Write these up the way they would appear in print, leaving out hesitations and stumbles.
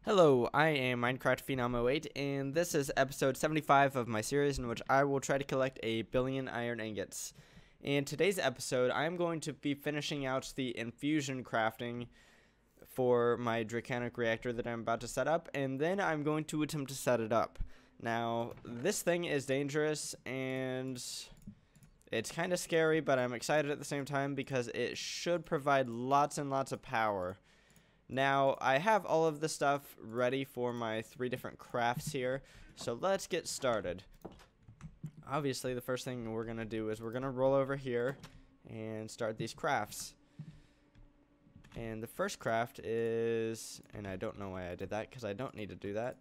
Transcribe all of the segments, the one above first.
Hello, I am Minecraft Phenom 08, and this is episode 75 of my series in which I will try to collect 1,000,000,000 iron ingots. In today's episode, I'm going to be finishing out the infusion crafting for my Draconic Reactor that I'm about to set up, and then I'm going to attempt to set it up. Now, this thing is dangerous, and it's kind of scary, but I'm excited at the same time because it should provide lots and lots of power. Now, I have all of the stuff ready for my 3 different crafts here, so let's get started. Obviously, the first thing we're going to do is we're going to roll over here and start these crafts. And the first craft is, and I don't know why I did that, because I don't need to do that.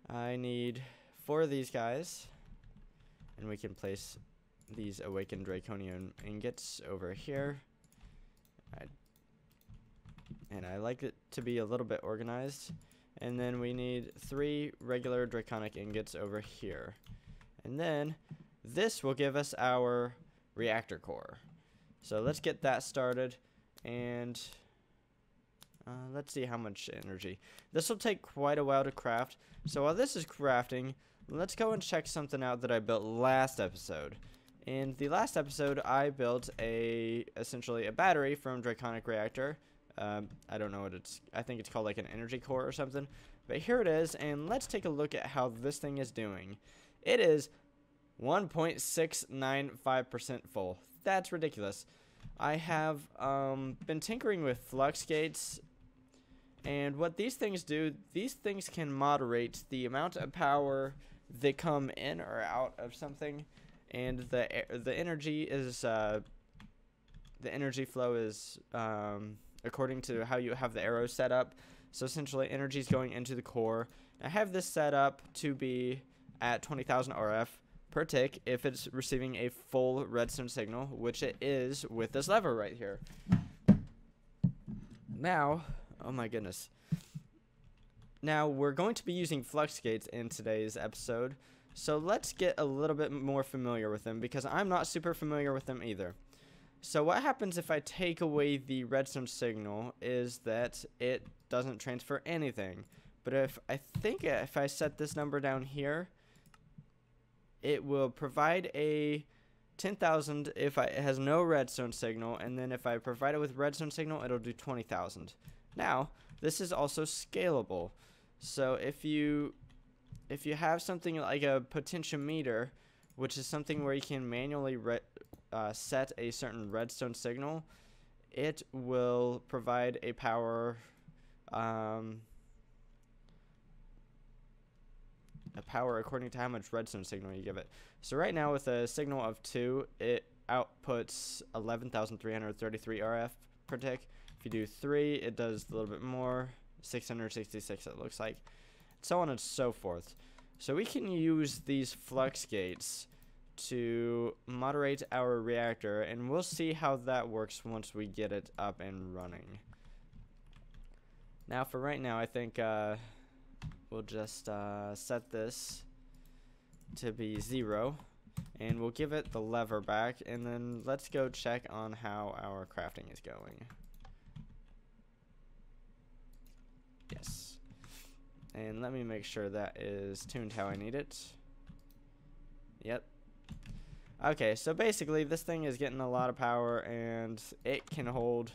I need 4 of these guys, and we can place these awakened draconian ingots over here. And I like it to be a little bit organized. And then we need 3 regular draconic ingots over here. And then this will give us our reactor core. So let's get that started. And let's see how much energy. This will take quite a while to craft. So while this is crafting, let's go and check something out that I built last episode. In the last episode, I built essentially a battery from Draconic Reactor. I don't know what I think it's called like an energy core or something. But here it is, and let's take a look at how this thing is doing. It is 1.695% full. That's ridiculous. I have been tinkering with flux gates, and what these things do, these things can moderate the amount of power that come in or out of something, and the energy is the energy flow is according to how you have the arrows set up. So essentially energy is going into the core. I have this set up to be at 20,000 RF per tick if it's receiving a full redstone signal, which it is with this lever right here. Now, oh my goodness. Now we're going to be using flux gates in today's episode. So let's get a little bit more familiar with them because I'm not super familiar with them either. So what happens if I take away the redstone signal is that it doesn't transfer anything. But if I set this number down here, it will provide a 10,000 if it has no redstone signal, and then if I provide it with redstone signal, it'll do 20,000. Now, this is also scalable. So if you have something like a potentiometer, which is something where you can manually set a certain redstone signal, it will provide a power according to how much redstone signal you give it. So right now with a signal of 2, it outputs 11,333 RF per tick. If you do 3, it does a little bit more, 666 it looks like, so on and so forth. So we can use these flux gates to moderate our reactor, and we'll see how that works once we get it up and running. Now for right now, I think we'll just set this to be 0, and we'll give it the lever back, and then let's go check on how our crafting is going. Yes. And let me make sure that is tuned how I need it. Yep. Okay, so basically this thing is getting a lot of power, and it can hold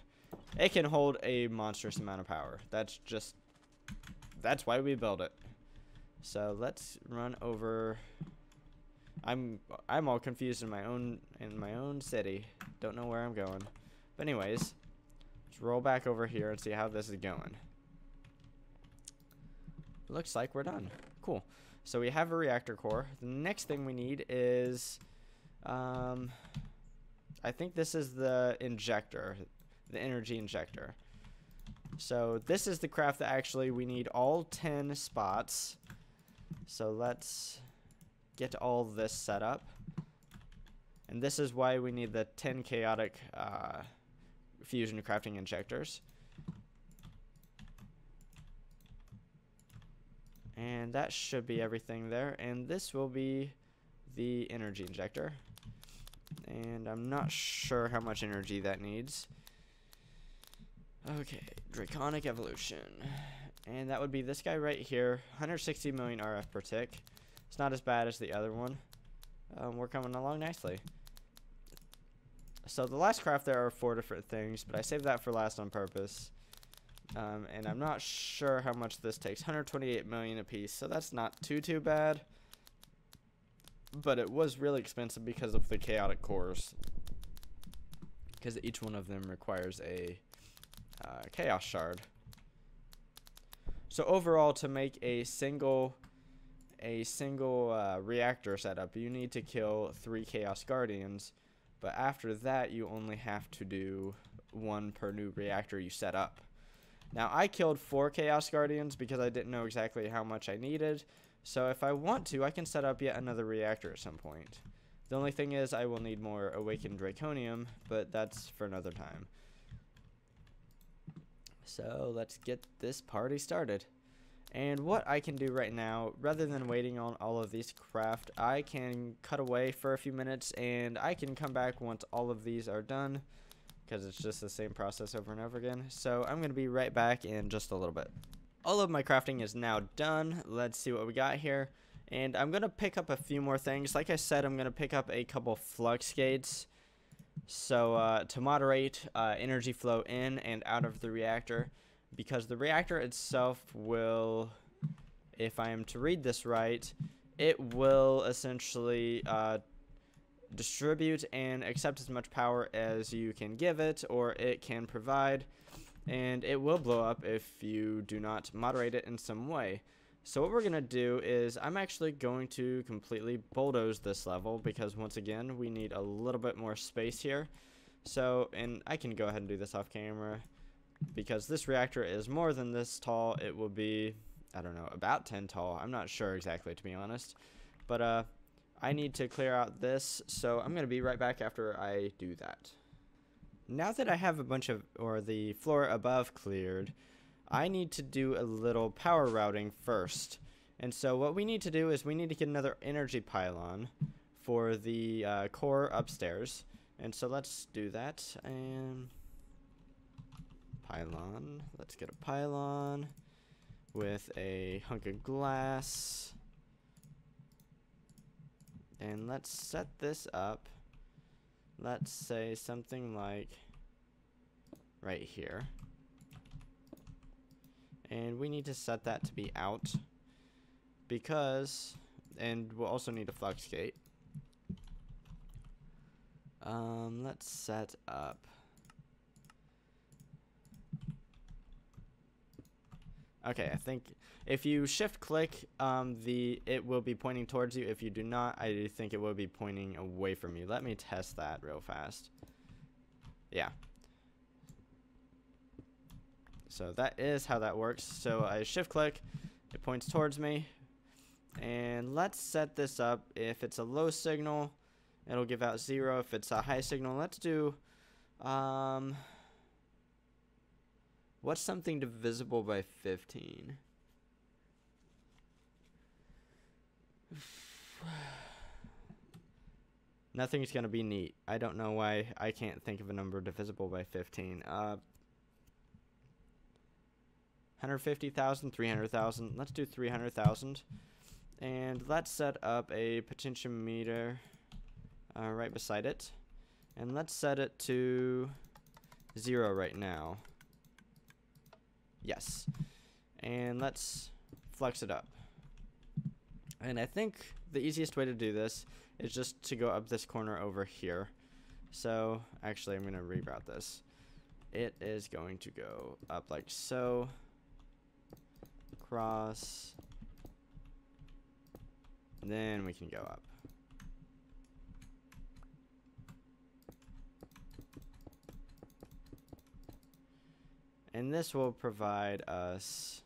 a monstrous amount of power. That's why we build it. So let's run over. I'm all confused in my own city. Don't know where I'm going. But anyways, let's roll back over here and see how this is going. Looks like we're done. Cool. So we have a reactor core. The next thing we need is I think this is the injector, the energy injector. So this is the craft that actually we need all 10 spots. So let's get all this set up. And this is why we need the 10 chaotic fusion crafting injectors. And that should be everything there. And this will be the energy injector. And I'm not sure how much energy that needs. Okay, Draconic Evolution. And that would be this guy right here, 160 million RF per tick. It's not as bad as the other one. We're coming along nicely. So the last craft, there are 4 different things, but I saved that for last on purpose. And I'm not sure how much this takes. 128 million a piece, so that's not too bad. But it was really expensive because of the chaotic cores. Because each one of them requires a chaos shard. So overall, to make a single reactor setup, you need to kill 3 Chaos Guardians. But after that, you only have to do 1 per new reactor you set up. Now, I killed 4 Chaos Guardians because I didn't know exactly how much I needed. So if I want to, I can set up yet another reactor at some point. The only thing is I will need more Awakened Draconium, but that's for another time. So let's get this party started. And what I can do right now, rather than waiting on all of these craft, I can cut away for a few minutes and I can come back once all of these are done, because it's just the same process over and over again. So I'm going to be right back in just a little bit. All of my crafting is now done. Let's see what we got here. And I'm going to pick up a few more things. Like I said, I'm going to pick up a couple flux gates. So to moderate energy flow in and out of the reactor. Because the reactor itself will, if I am to read this right, it will essentially distribute and accept as much power as you can give it or it can provide. And it will blow up if you do not moderate it in some way. So what we're going to do is I'm actually going to completely bulldoze this level because once again we need a little bit more space here. So, and I can go ahead and do this off camera. Because this reactor is more than this tall, it will be, I don't know, about 10 tall. I'm not sure exactly, to be honest. But I need to clear out this, so I'm going to be right back after I do that. Now that I have a bunch of, or the floor above cleared, I need to do a little power routing first. And so what we need to do is we need to get another energy pylon for the core upstairs. And so let's do that. And pylon. Let's get a pylon with a hunk of glass. And let's set this up. Let's say something like right here. And we need to set that to be out because, and we'll also need a flux gate. Let's set up. Okay, I think if you shift click, it will be pointing towards you. If you do not, I think it will be pointing away from you. Let me test that real fast. Yeah. So that is how that works. So I shift click, it points towards me. And let's set this up. If it's a low signal, it'll give out 0. If it's a high signal, let's do what's something divisible by 15? Nothing's gonna be neat. I don't know why I can't think of a number divisible by 15. 150,000, 300,000. Let's do 300,000. And let's set up a potentiometer right beside it. And let's set it to 0 right now. Yes. And let's flux it up. And I think the easiest way to do this is just to go up this corner over here. So, actually, I'm going to reroute this. It is going to go up like so. Cross. Then we can go up. And this will provide us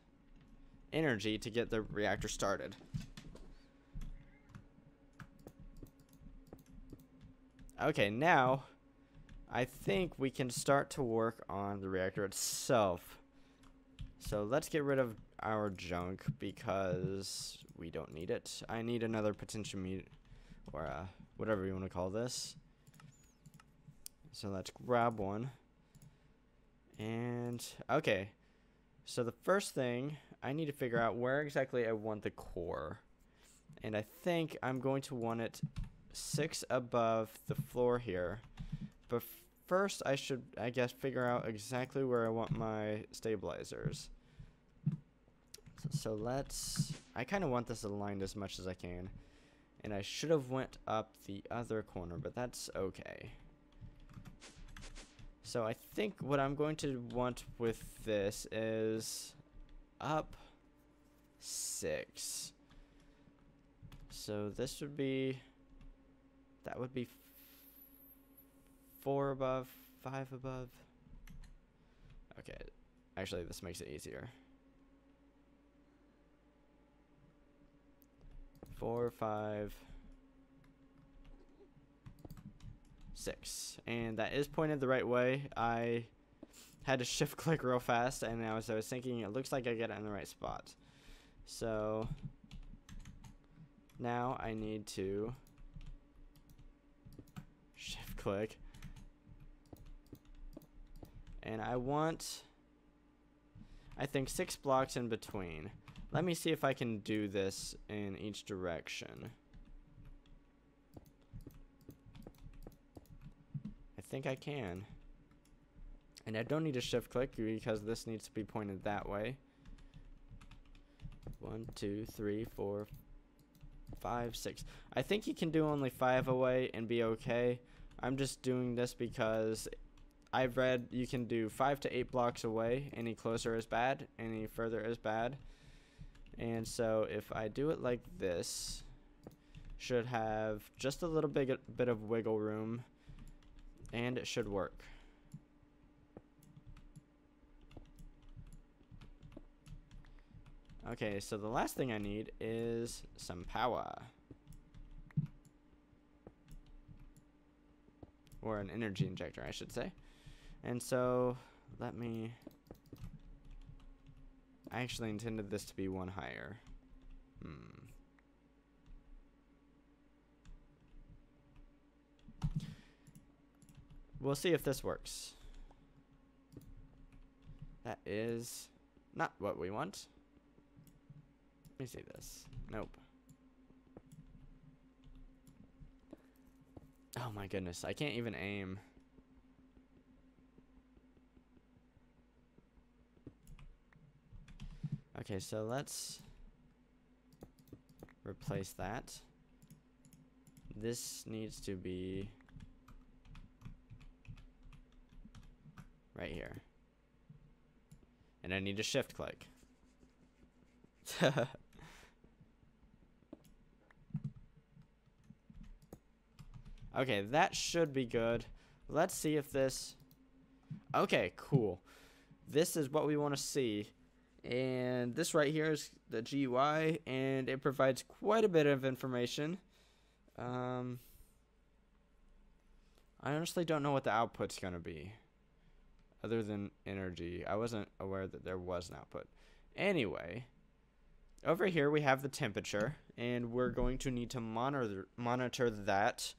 energy to get the reactor started. Okay, now I think we can start to work on the reactor itself. So let's get rid of our junk because we don't need it. I need another potentiometer, or whatever you want to call this. So let's grab one. And okay, so the first thing I need to figure out where exactly I want the core. And I think I'm going to want it 6 above the floor here. But first, I should, I guess, figure out exactly where I want my stabilizers. So let's, I kind of want this aligned as much as I can. And I should have went up the other corner, but that's okay. So I think what I'm going to want with this is up 6. So this would be, that would be 4 above, 5 above. Okay, actually this makes it easier. 4, 5, 6, and that is pointed the right way. I had to shift click real fast, and I was thinking it looks like I get it in the right spot. So now I need to shift click, and I want, I think, 6 blocks in between. Let me see if I can do this in each direction. I think I can. And I don't need to shift click because this needs to be pointed that way. 1, 2, 3, 4, 5, 6. I think you can do only 5 away and be okay. I'm just doing this because I've read you can do 5 to 8 blocks away. Any closer is bad, any further is bad. And so if I do it like this, should have just a little bit of wiggle room, and it should work. Okay, so the last thing I need is some power. Or an energy injector, I should say. And so let me, I actually intended this to be one higher. We'll see if this works. That is not what we want. Let me see this. Nope. Oh my goodness, I can't even aim. Okay, so let's replace that. This needs to be right here. And I need to shift click. Okay, that should be good. Let's see if this, okay, cool. This is what we want to see. And this right here is the GUI, and it provides quite a bit of information. I honestly don't know what the output's going to be, other than energy. I wasn't aware that there was an output. Anyway, over here we have the temperature, and we're going to need to monitor that,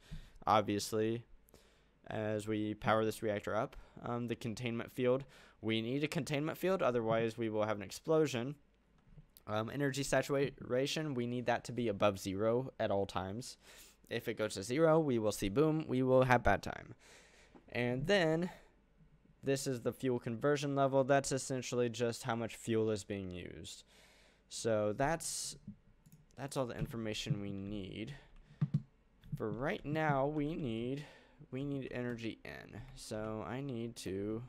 obviously, as we power this reactor up. The containment field. We need a containment field, otherwise we will have an explosion. Energy saturation, we need that to be above 0 at all times. If it goes to 0, we will see boom, we will have bad time. And then, this is the fuel conversion level. That's essentially just how much fuel is being used. So that's all the information we need. For right now, we need energy in. So I need to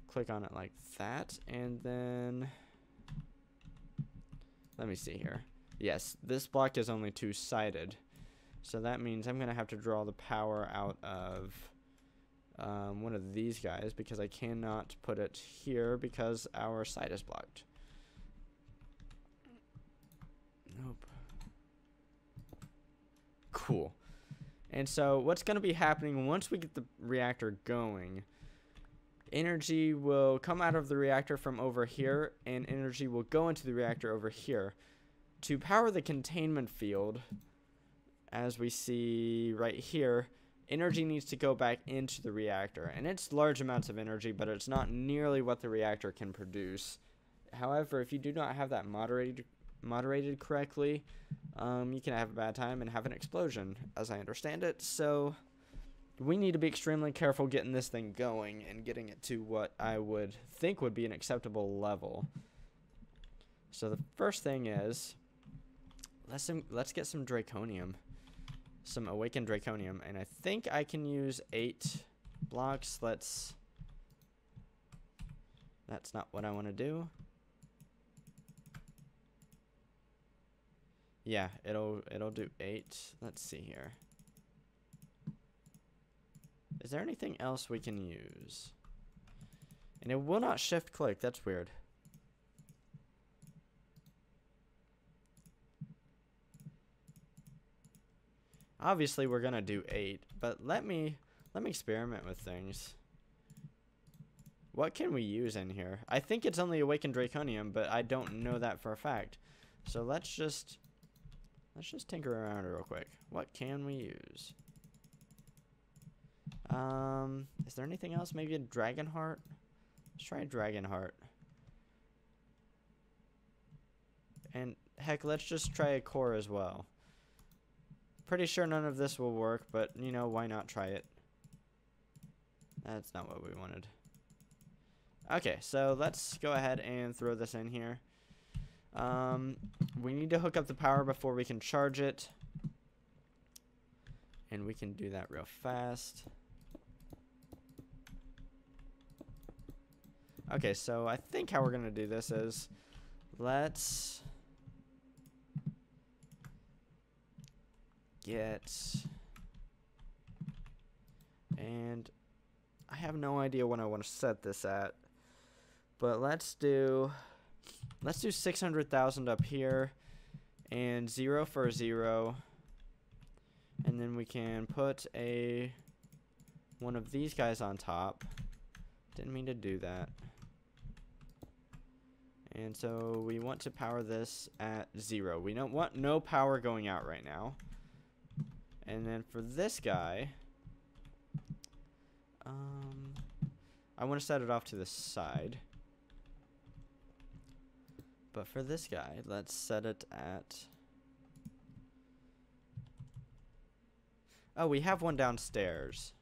click on it like that, and then let me see here. Yes, this block is only 2-sided, so that means I'm gonna have to draw the power out of one of these guys, because I cannot put it here because our side is blocked. Nope. Cool. And so what's gonna be happening once we get the reactor going, energy will come out of the reactor from over here, and energy will go into the reactor over here. To power the containment field, as we see right here, energy needs to go back into the reactor. And it's large amounts of energy, but it's not nearly what the reactor can produce However, if you do not have that moderated correctly, you can have a bad time and have an explosion, as I understand it. So we need to be extremely careful getting this thing going and getting it to what I would think would be an acceptable level. So the first thing is, let's get some draconium, some awakened draconium, and I think I can use 8 blocks. That's not what I want to do. Yeah, it'll do 8. Let's see here. Is there anything else we can use? And it will not shift click. That's weird. Obviously, we're gonna do 8, but let me experiment with things. What can we use in here? I think it's only awakened draconium, but I don't know that for a fact. So let's just tinker around real quick. What can we use? Is there anything else? Maybe a dragon heart? Let's try a dragon heart. And heck, let's just try a core as well. Pretty sure none of this will work, but you know, why not try it? That's not what we wanted. Okay, so let's go ahead and throw this in here. We need to hook up the power before we can charge it. And we can do that real fast. Okay, so I think how we're going to do this is, let's get, and I have no idea what I want to set this at, but let's do 600,000 up here, and 0 for 0, and then we can put one of these guys on top. Didn't mean to do that. And so we want to power this at 0. We don't want no power going out right now. And then for this guy, I want to set it off to the side. But for this guy, let's set it at... Oh, we have one downstairs.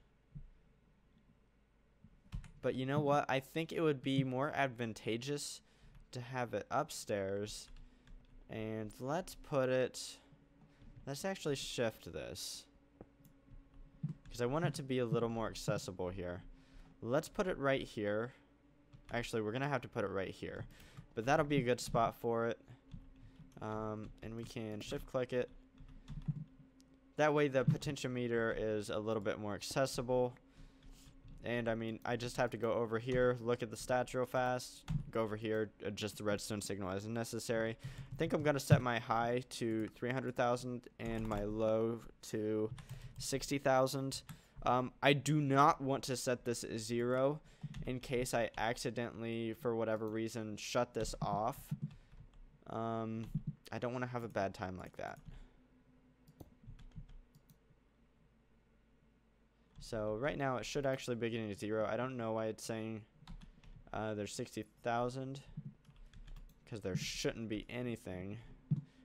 But you know what? I think it would be more advantageous to have it upstairs. And let's actually shift this, because I want it to be a little more accessible here. Let's put it right here. Actually, we're going to have to put it right here. But that'll be a good spot for it. And we can shift click it. That way the potentiometer is a little bit more accessible. And I mean, I just have to go over here, look at the stats real fast, go over here, adjust the redstone signal as necessary. I think I'm going to set my high to 300,000 and my low to 60,000. I do not want to set this at 0 in case I accidentally, for whatever reason, shut this off. I don't want to have a bad time like that. So right now it should actually be getting to 0. I don't know why it's saying there's 60,000, because there shouldn't be anything,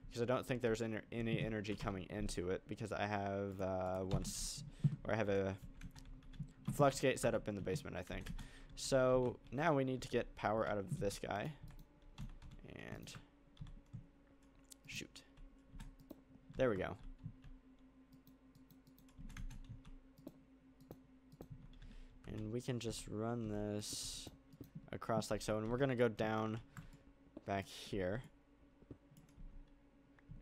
because I don't think there's any energy coming into it, because I have I have a flux gate set up in the basement, I think. So now we need to get power out of this guy, and shoot, there we go. And we can just run this across like so, and we're gonna go down back here,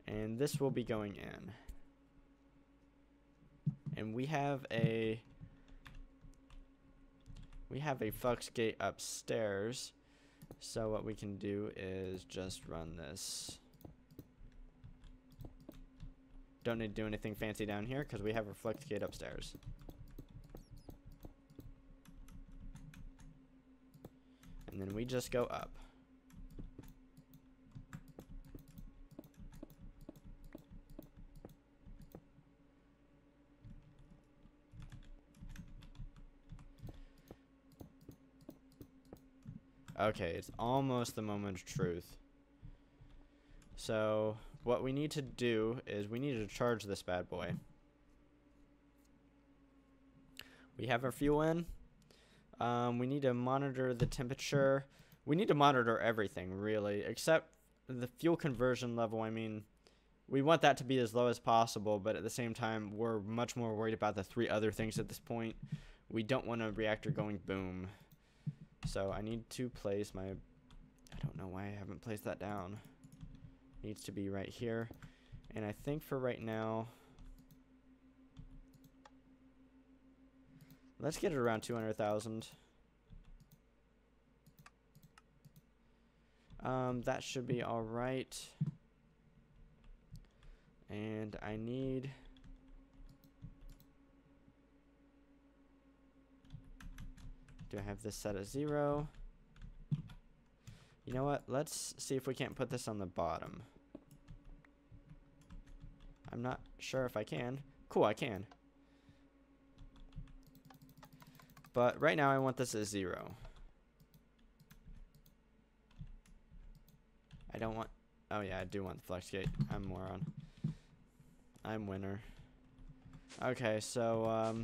and this will be going in, and we have a flux gate upstairs, so what we can do is just run this. Don't need to do anything fancy down here because we have a flux gate upstairs. And then we just go up. Okay, it's almost the moment of truth. So, what we need to do is we need to charge this bad boy. We have our fuel in. We need to monitor the temperature. We need to monitor everything, really, except the fuel conversion level. I mean, we want that to be as low as possible, but at the same time, we're much more worried about the 3 other things at this point. We don't want a reactor going boom. So I need to place my... I don't know why I haven't placed that down. Needs to be right here. And I think for right now... Let's get it around 200,000. That should be alright. And I need... Do I have this set at 0? You know what? Let's see if we can't put this on the bottom. I'm not sure if I can. Cool, I can. But right now I want this at 0. I don't want... Oh yeah, I do want the flex gate. I'm a moron. I'm winner. Okay, so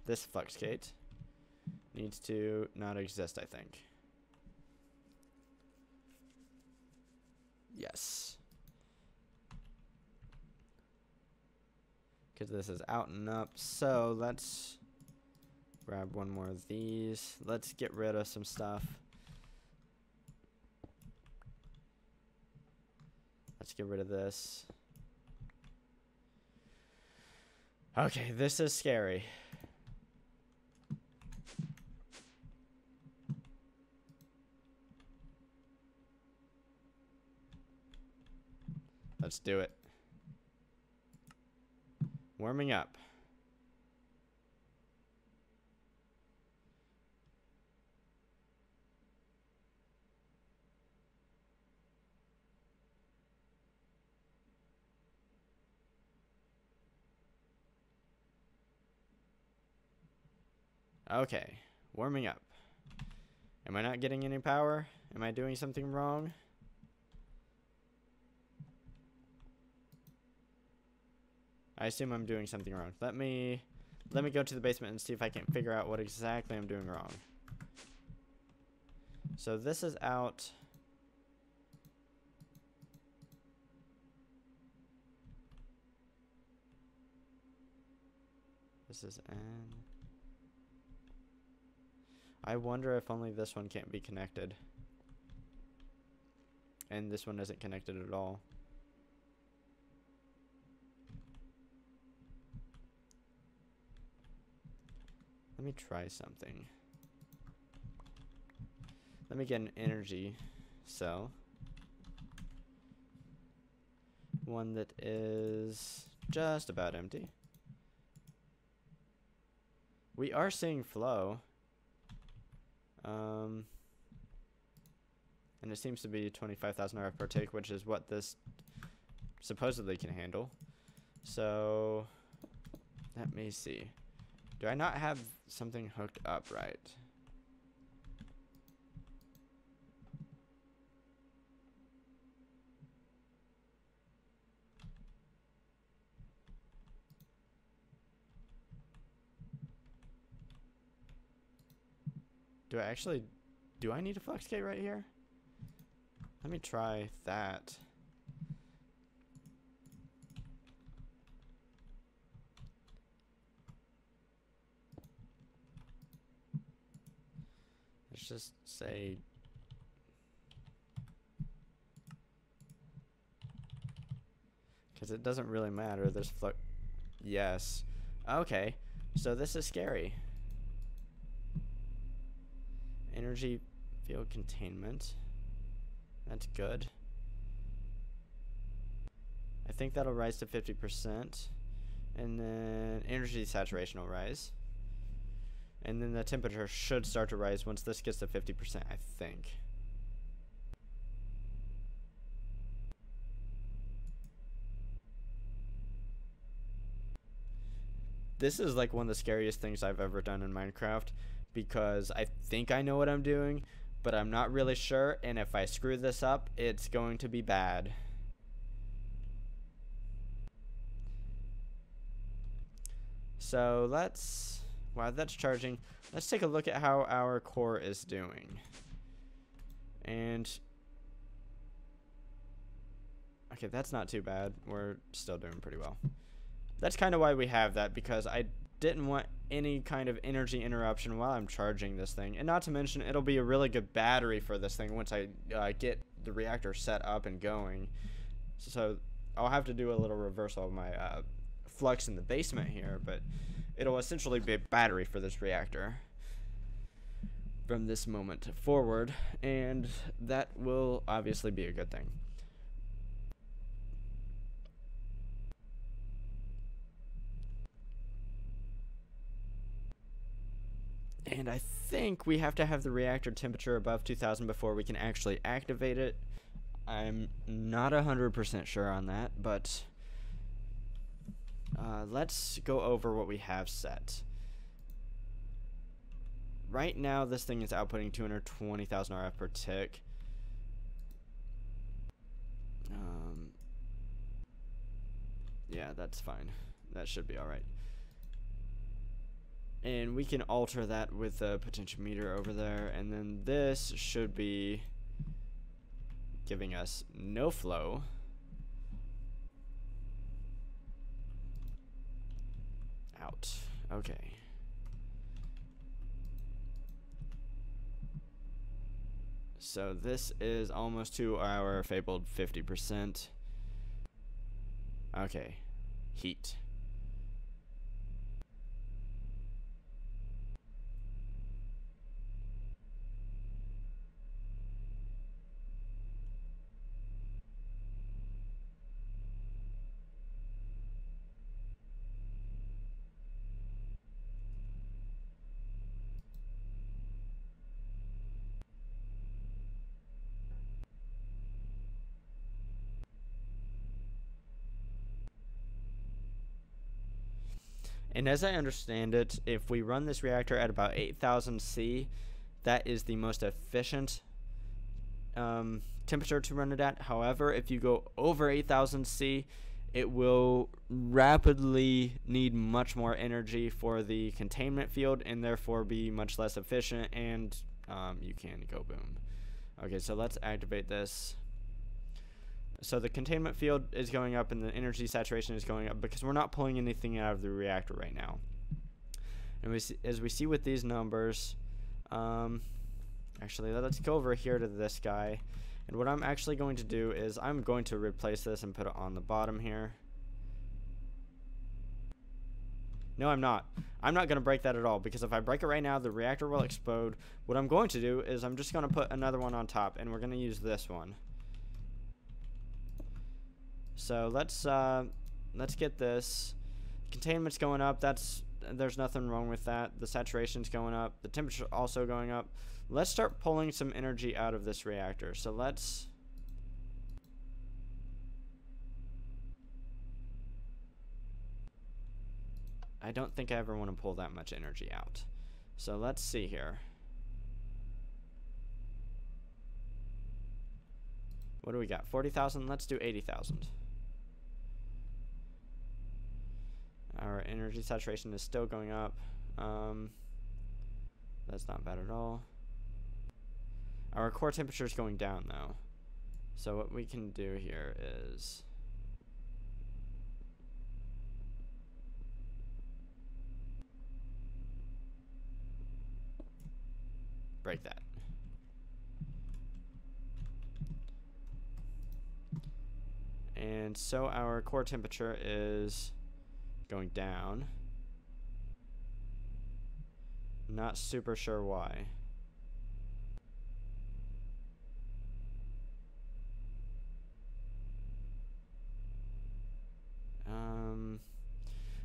this flex gate needs to not exist, I think. Yes. Because this is out and up. So let's grab one more of these. Let's get rid of some stuff. Let's get rid of this. Okay, this is scary. Let's do it. Warming up. Okay, warming up. Am I not getting any power? Am I doing something wrong? I assume I'm doing something wrong. Let me go to the basement and see if I can figure out what exactly I'm doing wrong. So this is out. This is in. I wonder if only this one can't be connected. And this one isn't connected at all. Let me try something. Let me get an energy cell. One that is just about empty. We are seeing flow. And it seems to be 25,000 RF per tick, which is what this supposedly can handle. So, let me see. Do I not have something hooked up right? Do I need a flex gate right here? Let me try that. Let's just say because it doesn't really matter. There's yes. Okay. So this is scary. Energy field containment. That's good. I think that'll rise to 50%. And then energy saturation will rise. And then the temperature should start to rise once this gets to 50%, I think. This is like one of the scariest things I've ever done in Minecraft. because I think I know what I'm doing, but I'm not really sure, and if I screw this up, it's going to be bad. So while that's charging, let's take a look at how our core is doing. And okay, that's not too bad. We're still doing pretty well. That's kind of why we have that, because I didn't want any kind of energy interruption while I'm charging this thing. And not to mention, it'll be a really good battery for this thing once I get the reactor set up and going. So I'll have to do a little reversal of my flux in the basement here, but it'll essentially be a battery for this reactor from this moment forward, and that will obviously be a good thing. And I think we have to have the reactor temperature above 2000 before we can actually activate it. I'm not 100% sure on that, but let's go over what we have set. Right now, this thing is outputting 220,000 RF per tick. Yeah, that's fine. That should be alright. And we can alter that with the potentiometer over there, and then this should be giving us no flow. Out. Okay. So this is almost to our fabled 50%. Okay. Heat. And as I understand it, if we run this reactor at about 8000 C, that is the most efficient temperature to run it at. However, if you go over 8000 C, it will rapidly need much more energy for the containment field and therefore be much less efficient, and you can go boom. Okay, so let's activate this. So the containment field is going up and the energy saturation is going up because we're not pulling anything out of the reactor right now. And as we see with these numbers, actually let's go over here to this guy. And what I'm actually going to do is I'm going to replace this and put it on the bottom here. No, I'm not. I'm not going to break that at all, because if I break it right now, the reactor will explode. What I'm going to do is I'm just going to put another one on top, and we're going to use this one. So let's get this. Containment's going up. There's nothing wrong with that. The saturation's going up. The temperature also going up. Let's start pulling some energy out of this reactor. So let's I don't think I ever want to pull that much energy out. So let's see here. What do we got? 40,000? Let's do 80,000. Our energy saturation is still going up. That's not bad at all. Our core temperature is going down though. So what we can do here is break that. And so our core temperature is going down. Not super sure why.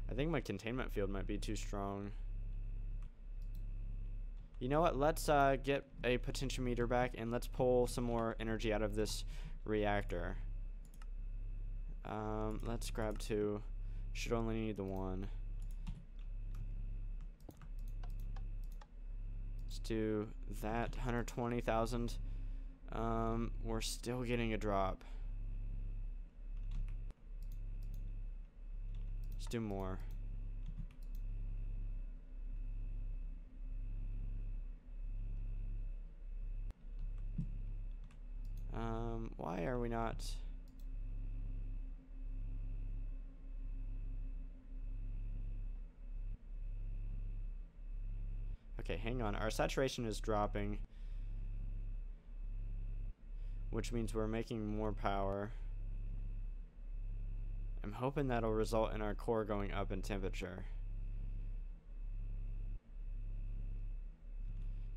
I think my containment field might be too strong. You know what? Let's get a potentiometer back and let's pull some more energy out of this reactor. Let's grab 2. Should only need the 1. do that. 120,000. We're still getting a drop. Let's do more. Why are we not? Okay, hang on. Our saturation is dropping, which means we're making more power. I'm hoping that'll result in our core going up in temperature.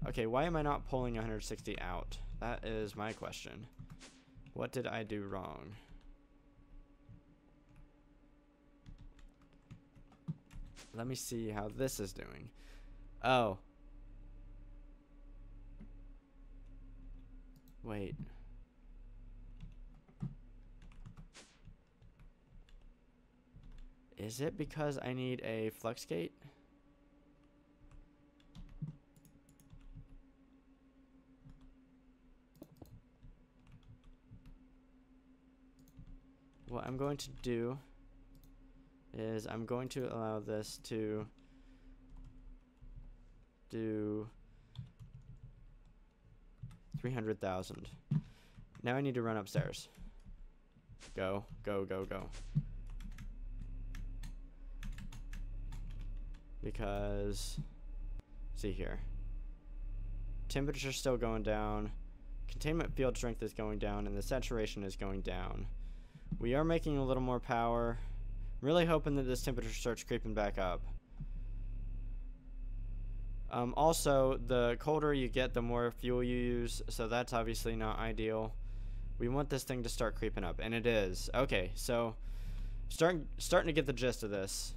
Okay, why am I not pulling 160 out? That is my question. What did I do wrong? Let me see how this is doing. Oh. Wait. Is it because I need a flux gate? What I'm going to do is I'm going to allow this to do 300,000. Now I need to run upstairs. Go, go, go, go. Because, see here. Temperature's still going down. Containment field strength is going down, and the saturation is going down. We are making a little more power. I'm really hoping that this temperature starts creeping back up. Also, the colder you get, the more fuel you use, so that's obviously not ideal. We want this thing to start creeping up, and it is. Okay, so starting to get the gist of this.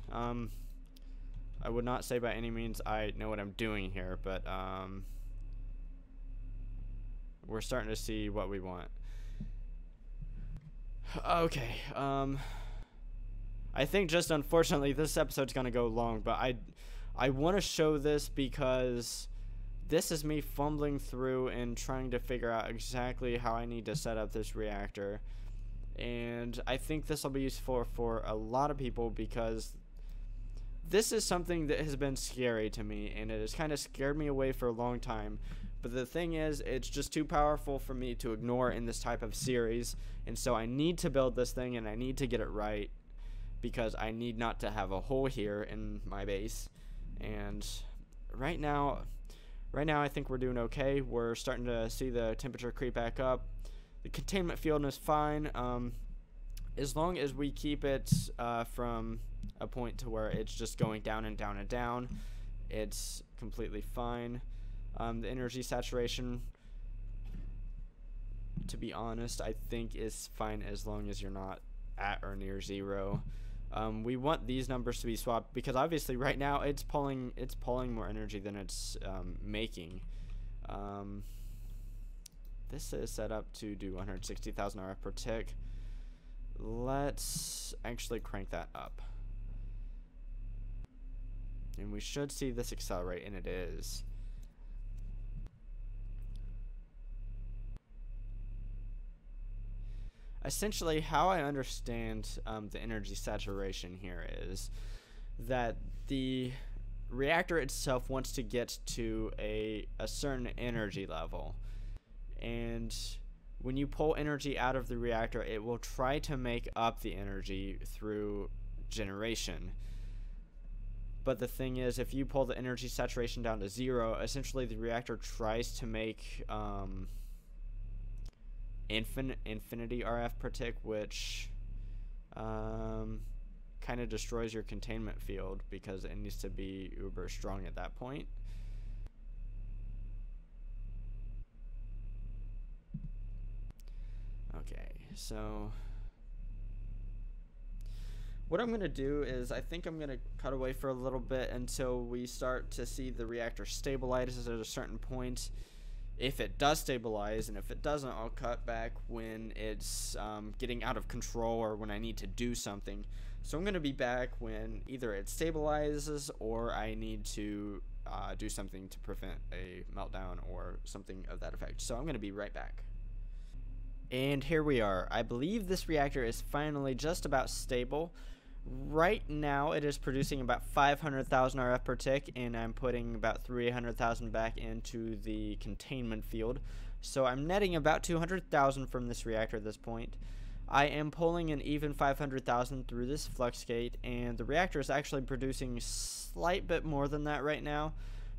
I would not say by any means I know what I'm doing here, but we're starting to see what we want. Okay, I think just unfortunately this episode's gonna go long, but I want to show this because this is me fumbling through and trying to figure out exactly how I need to set up this reactor, and I think this will be useful for a lot of people because this is something that has been scary to me, and it has kind of scared me away for a long time. But the thing is, it's just too powerful for me to ignore in this type of series, and so I need to build this thing, and I need to get it right, because I need not to have a hole here in my base. And right now I think we're doing okay. We're starting to see the temperature creep back up. The containment field is fine, as long as we keep it from a point to where it's just going down and down and down. It's completely fine. The energy saturation, to be honest, I think is fine as long as you're not at or near 0. We want these numbers to be swapped because obviously right now it's pulling more energy than it's making. This is set up to do 160,000 RF per tick. Let's actually crank that up, and we should see this accelerate, and it is. Essentially, how I understand the energy saturation here is that the reactor itself wants to get to a certain energy level, and when you pull energy out of the reactor, it will try to make up the energy through generation. But the thing is, if you pull the energy saturation down to 0, essentially the reactor tries to make infinity RF per tick, which kind of destroys your containment field because it needs to be uber strong at that point. Okay, so what I'm going to do is I think I'm going to cut away for a little bit until we start to see the reactor stabilize at a certain point. If it does stabilize, and if it doesn't, I'll cut back when it's getting out of control or when I need to do something. So I'm going to be back when either it stabilizes or I need to do something to prevent a meltdown or something of that effect. So I'm going to be right back. And here we are. I believe this reactor is finally just about stable. Right now it is producing about 500,000 RF per tick, and I'm putting about 300,000 back into the containment field. So I'm netting about 200,000 from this reactor at this point. I am pulling an even 500,000 through this flux gate, and the reactor is actually producing a slight bit more than that right now.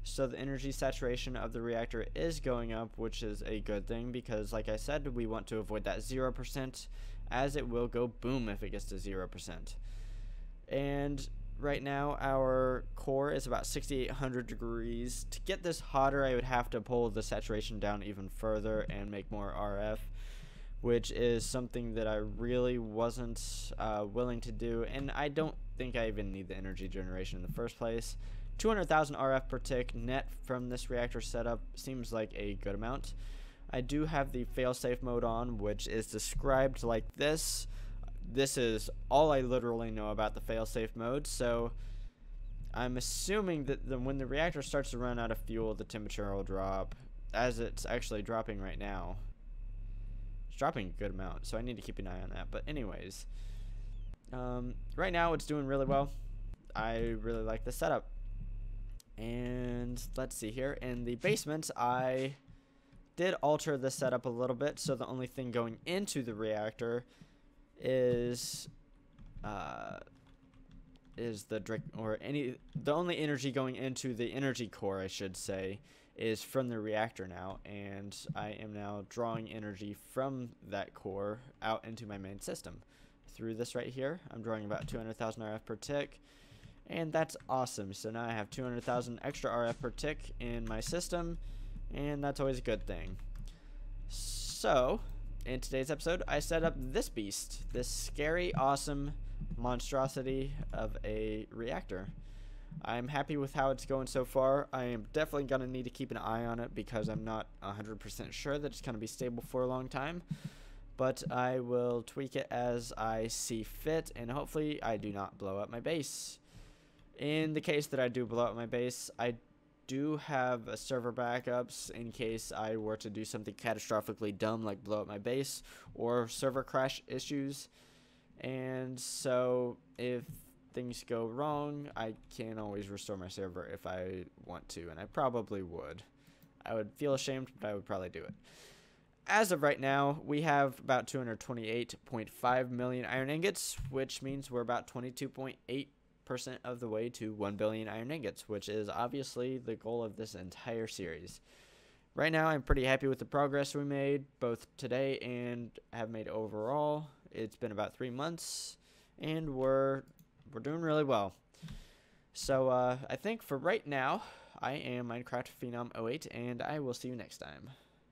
So the energy saturation of the reactor is going up, which is a good thing because, like I said, we want to avoid that 0%, as it will go boom if it gets to 0%. And right now our core is about 6,800 degrees. To get this hotter, I would have to pull the saturation down even further and make more RF, which is something that I really wasn't willing to do, and I don't think I even need the energy generation in the first place. 200,000 RF per tick net from this reactor setup seems like a good amount. I do have the failsafe mode on, which is described like this. This is all I literally know about the failsafe mode, so I'm assuming that when the reactor starts to run out of fuel, the temperature will drop, as it's actually dropping right now. It's dropping a good amount, so I need to keep an eye on that. But anyways, right now it's doing really well. I really like the setup. And let's see here. In the basement, I did alter the setup a little bit, so the only thing going into the reactor is the only energy going into the energy core, I should say, is from the reactor now, and I am now drawing energy from that core out into my main system. Through this right here, I'm drawing about 200,000 RF per tick, and that's awesome. So now I have 200,000 extra RF per tick in my system, and that's always a good thing. So in today's episode, I set up this beast, this scary, awesome monstrosity of a reactor. I'm happy with how it's going so far. I am definitely going to need to keep an eye on it because I'm not 100% sure that it's going to be stable for a long time. But I will tweak it as I see fit, and hopefully I do not blow up my base. In the case that I do blow up my base, I do have a server backups in case I were to do something catastrophically dumb like blow up my base or server crash issues. And so if things go wrong, I can always restore my server if I want to, and I probably would. I would feel ashamed, but I would probably do it. As of right now, we have about 228.5 million iron ingots, which means we're about 22.8% of the way to 1 billion iron ingots, which is obviously the goal of this entire series. Right now, I'm pretty happy with the progress we made, both today and have made overall. It's been about 3 months, and we're doing really well. So I think for right now, I am Minecraft Phenom 08, and I will see you next time.